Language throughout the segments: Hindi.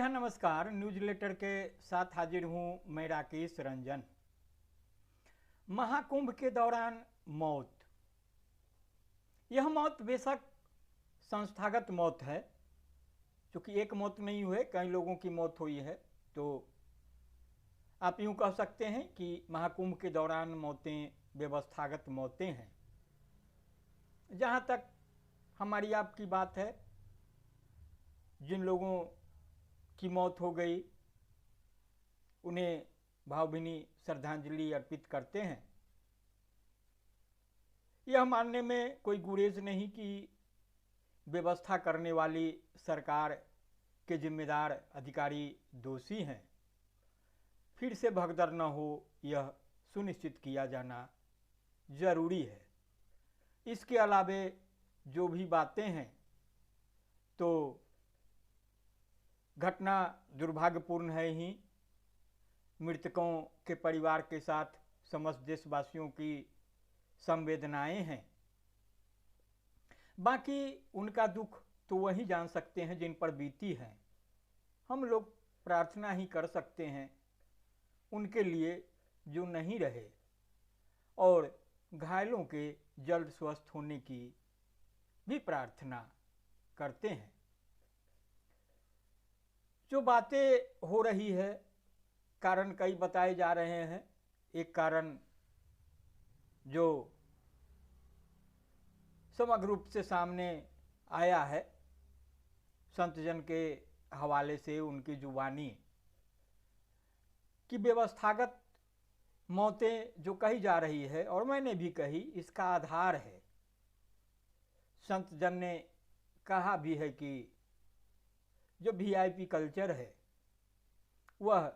हाँ नमस्कार। न्यूज लेटर के साथ हाजिर हूँ मैं राकेश रंजन। महाकुंभ के दौरान मौत, यह मौत बेशक संस्थागत मौत है, क्योंकि एक मौत नहीं हुई, कई लोगों की मौत हुई है। तो आप यूँ कह सकते हैं कि महाकुंभ के दौरान मौतें व्यवस्थागत मौतें हैं। जहाँ तक हमारी आपकी बात है, जिन लोगों की मौत हो गई उन्हें भावभीनी श्रद्धांजलि अर्पित करते हैं। यह मानने में कोई गुरेज नहीं कि व्यवस्था करने वाली सरकार के जिम्मेदार अधिकारी दोषी हैं। फिर से भगदड़ न हो, यह सुनिश्चित किया जाना जरूरी है। इसके अलावे जो भी बातें हैं, तो घटना दुर्भाग्यपूर्ण है ही। मृतकों के परिवार के साथ समस्त देशवासियों की संवेदनाएं हैं। बाकी उनका दुख तो वही जान सकते हैं जिन पर बीती है। हम लोग प्रार्थना ही कर सकते हैं उनके लिए जो नहीं रहे, और घायलों के जल्द स्वस्थ होने की भी प्रार्थना करते हैं। जो बातें हो रही है, कारण कई बताए जा रहे हैं। एक कारण जो समग्र रूप से सामने आया है संतजन के हवाले से, उनकी जुबानी, कि व्यवस्थागत मौतें जो कही जा रही है, और मैंने भी कही, इसका आधार है। संतजन ने कहा भी है कि जो वीआईपी कल्चर है वह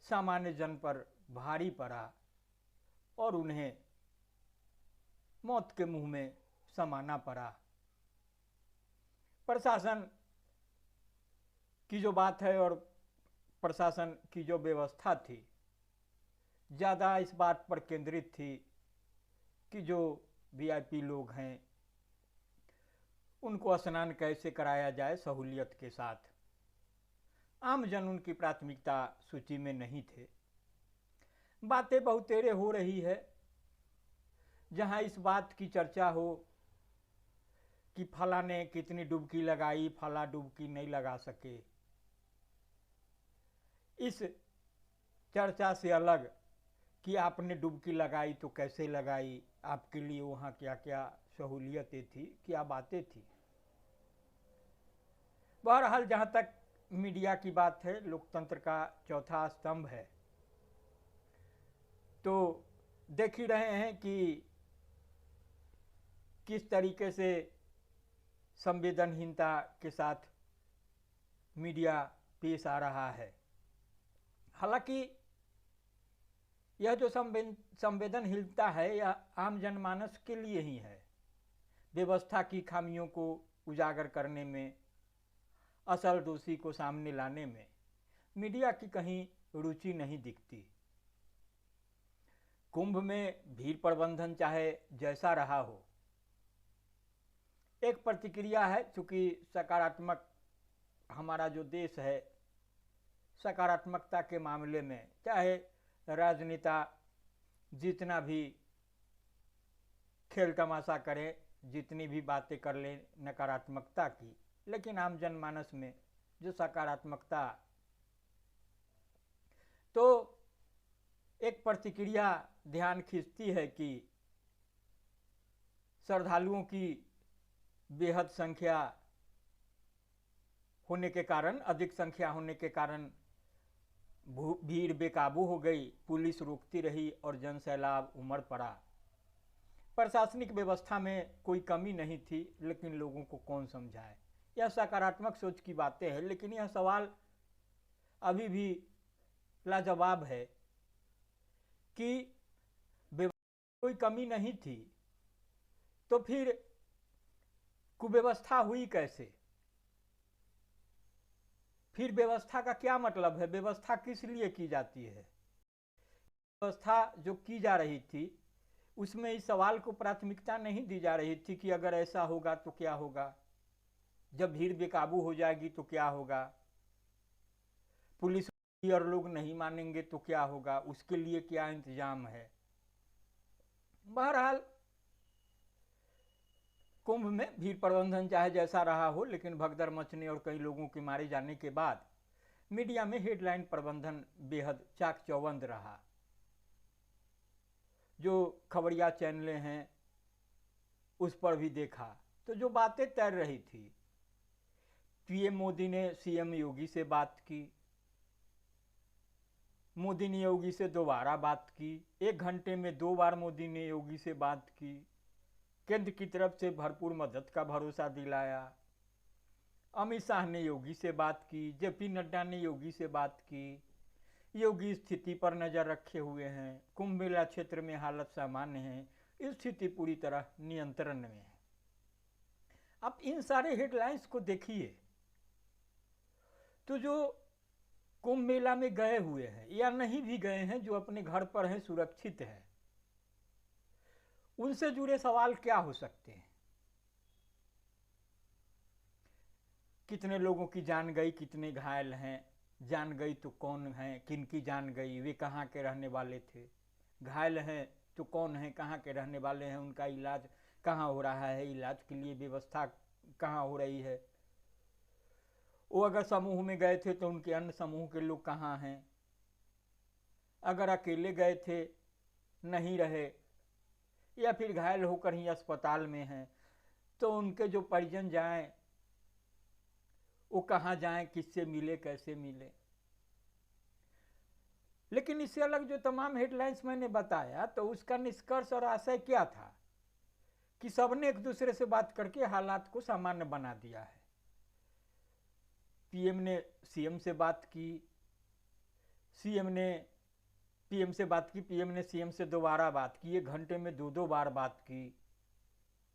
सामान्य जन पर भारी पड़ा और उन्हें मौत के मुंह में समाना पड़ा। प्रशासन की जो बात है और प्रशासन की जो व्यवस्था थी, ज़्यादा इस बात पर केंद्रित थी कि जो वीआईपी लोग हैं उनको स्नान कैसे कराया जाए सहूलियत के साथ। आमजन उनकी प्राथमिकता सूची में नहीं थे। बातें बहुतेरे हो रही है। जहां इस बात की चर्चा हो कि फला ने कितनी डुबकी लगाई, फला डुबकी नहीं लगा सके, इस चर्चा से अलग कि आपने डुबकी लगाई तो कैसे लगाई, आपके लिए वहाँ क्या क्या सहूलियतें थी, क्या बातें थी। बहरहाल जहाँ तक मीडिया की बात है, लोकतंत्र का चौथा स्तंभ है, तो देख ही रहे हैं कि किस तरीके से संवेदनहीनता के साथ मीडिया पेश आ रहा है। हालांकि यह जो संवेदनहीनता है, यह आम जनमानस के लिए ही है। व्यवस्था की खामियों को उजागर करने में, असल दोषी को सामने लाने में मीडिया की कहीं रुचि नहीं दिखती। कुंभ में भीड़ प्रबंधन चाहे जैसा रहा हो, एक प्रतिक्रिया है। चूंकि सकारात्मक हमारा जो देश है, सकारात्मकता के मामले में चाहे राजनेता जितना भी खेल तमाशा करें, जितनी भी बातें कर लें नकारात्मकता की, लेकिन आम जनमानस में जो सकारात्मकता, तो एक प्रतिक्रिया ध्यान खींचती है कि श्रद्धालुओं की बेहद संख्या होने के कारण, अधिक संख्या होने के कारण भीड़ बेकाबू हो गई, पुलिस रोकती रही और जनसैलाब उमड़ पड़ा। प्रशासनिक व्यवस्था में कोई कमी नहीं थी, लेकिन लोगों को कौन समझाए। यह सकारात्मक सोच की बातें हैं, लेकिन यह सवाल अभी भी लाजवाब है कि कोई कमी नहीं थी तो फिर कुव्यवस्था हुई कैसे? फिर व्यवस्था का क्या मतलब है? व्यवस्था किस लिए की जाती है? व्यवस्था जो की जा रही थी उसमें इस सवाल को प्राथमिकता नहीं दी जा रही थी कि अगर ऐसा होगा तो क्या होगा, जब भीड़ बेकाबू हो जाएगी तो क्या होगा। पुलिस और लोग नहीं मानेंगे तो क्या होगा, उसके लिए क्या इंतजाम है। बहरहाल कुंभ में भीड़ प्रबंधन चाहे जैसा रहा हो, लेकिन भगदड़ मचने और कई लोगों के मारे जाने के बाद मीडिया में हेडलाइन प्रबंधन बेहद चाक चौबंद रहा। जो खबरिया चैनलें हैं उस पर भी देखा तो जो बातें तैर रही थी, पीएम मोदी ने सीएम योगी से बात की, मोदी ने योगी से दोबारा बात की, 1 घंटे में 2 बार मोदी ने योगी से बात की, केंद्र की तरफ से भरपूर मदद का भरोसा दिलाया। अमित शाह ने योगी से बात की, जेपी नड्डा ने योगी से बात की। योगी स्थिति पर नजर रखे हुए हैं, कुंभ मेला क्षेत्र में हालत सामान्य है, स्थिति पूरी तरह नियंत्रण में है। अब इन सारे हेडलाइंस को देखिए तो जो कुंभ मेला में गए हुए हैं या नहीं भी गए हैं, जो अपने घर पर हैं, सुरक्षित हैं, उनसे जुड़े सवाल क्या हो सकते हैं। कितने लोगों की जान गई, कितने घायल हैं, जान गई तो कौन है, किन की जान गई, वे कहाँ के रहने वाले थे, घायल हैं तो कौन है, कहाँ के रहने वाले हैं, उनका इलाज कहाँ हो रहा है, इलाज के लिए व्यवस्था कहाँ हो रही है। वो अगर समूह में गए थे तो उनके अन्य समूह के लोग कहाँ हैं, अगर अकेले गए थे, नहीं रहे, या फिर घायल होकर ही अस्पताल में हैं, तो उनके जो परिजन जाएं वो कहाँ जाएं, किससे मिले, कैसे मिले। लेकिन इससे अलग जो तमाम हेडलाइंस मैंने बताया, तो उसका निष्कर्ष और आशय क्या था कि सबने एक दूसरे से बात करके हालात को सामान्य बना दिया है। पीएम ने सीएम से बात की, सीएम ने पीएम से बात की, पीएम ने सीएम से दोबारा बात की, 1 घंटे में 2 बार बात की,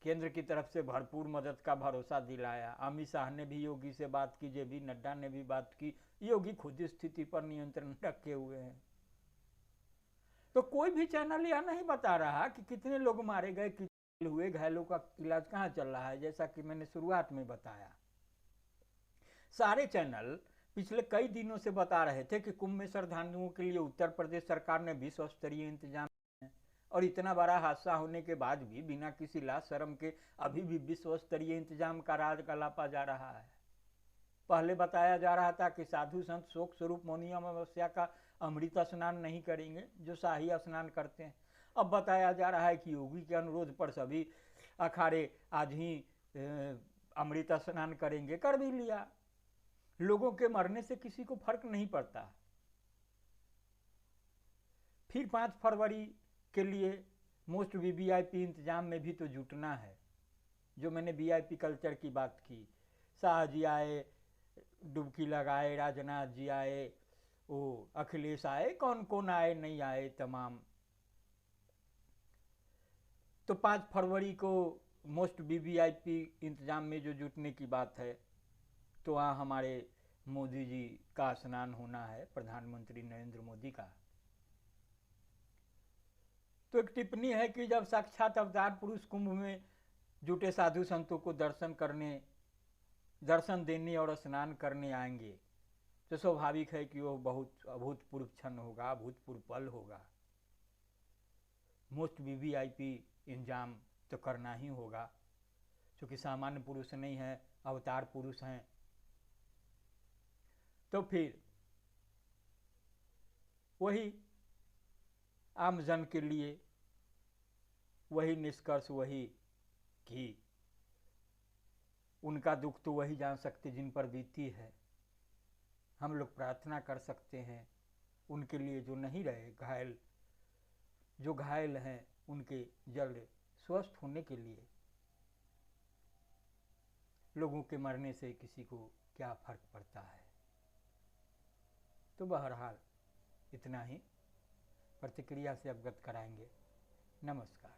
केंद्र की तरफ से भरपूर मदद का भरोसा दिलाया। अमित शाह ने भी योगी से बात की, जेपी नड्डा ने भी बात की, योगी खुद स्थिति पर नियंत्रण रखे हुए हैं। तो कोई भी चैनल यह नहीं बता रहा कि कितने लोग मारे गए, कितने हुए, घायलों का इलाज कहाँ चल रहा है, जैसा कि मैंने शुरुआत में बताया। सारे चैनल पिछले कई दिनों से बता रहे थे कि कुंभ में श्रद्धालुओं के लिए उत्तर प्रदेश सरकार ने विश्व स्तरीय इंतजाम, और इतना बड़ा हादसा होने के बाद भी बिना किसी लाज शर्म के अभी भी विश्व स्तरीय इंतजाम का राज गलापा जा रहा है। पहले बताया जा रहा था कि साधु संत शोक स्वरूप मौनी अमावस्या का अमृत स्नान नहीं करेंगे, जो शाही स्नान करते हैं। अब बताया जा रहा है कि योगी के अनुरोध पर सभी अखाड़े आज ही अमृत स्नान करेंगे। कर भी लिया, लोगों के मरने से किसी को फर्क नहीं पड़ता। फिर 5 फरवरी के लिए मोस्ट वीवीआईपी इंतजाम में भी तो जुटना है। जो मैंने वीआईपी कल्चर की बात की, शाह जी आए, डुबकी लगाए, राजनाथ जी आए, वो अखिलेश आए, कौन कौन आए नहीं आए तमाम। तो 5 फरवरी को मोस्ट वीवीआईपी इंतजाम में जो जुटने की बात है, तो वहाँ हमारे मोदी जी का स्नान होना है, प्रधानमंत्री नरेंद्र मोदी का। तो एक टिप्पणी है कि जब साक्षात अवतार पुरुष कुंभ में जुटे साधु संतों को दर्शन देने और स्नान करने आएंगे, तो स्वाभाविक है कि वो बहुत अभूतपूर्व क्षण होगा, अभूतपूर्व पल होगा। मोस्ट वीवीआईपी इंतजाम तो करना ही होगा, क्योंकि सामान्य पुरुष नहीं है, अवतार पुरुष हैं। तो फिर वही आम जन के लिए वही निष्कर्ष, वही कि उनका दुख तो वही जान सकते जिन पर बीती है। हम लोग प्रार्थना कर सकते हैं उनके लिए जो नहीं रहे, घायल, जो घायल हैं, उनके जल्द स्वस्थ होने के लिए। लोगों के मरने से किसी को क्या फर्क पड़ता है। तो बहरहाल इतना ही, प्रतिक्रिया से अवगत कराएंगे। नमस्कार।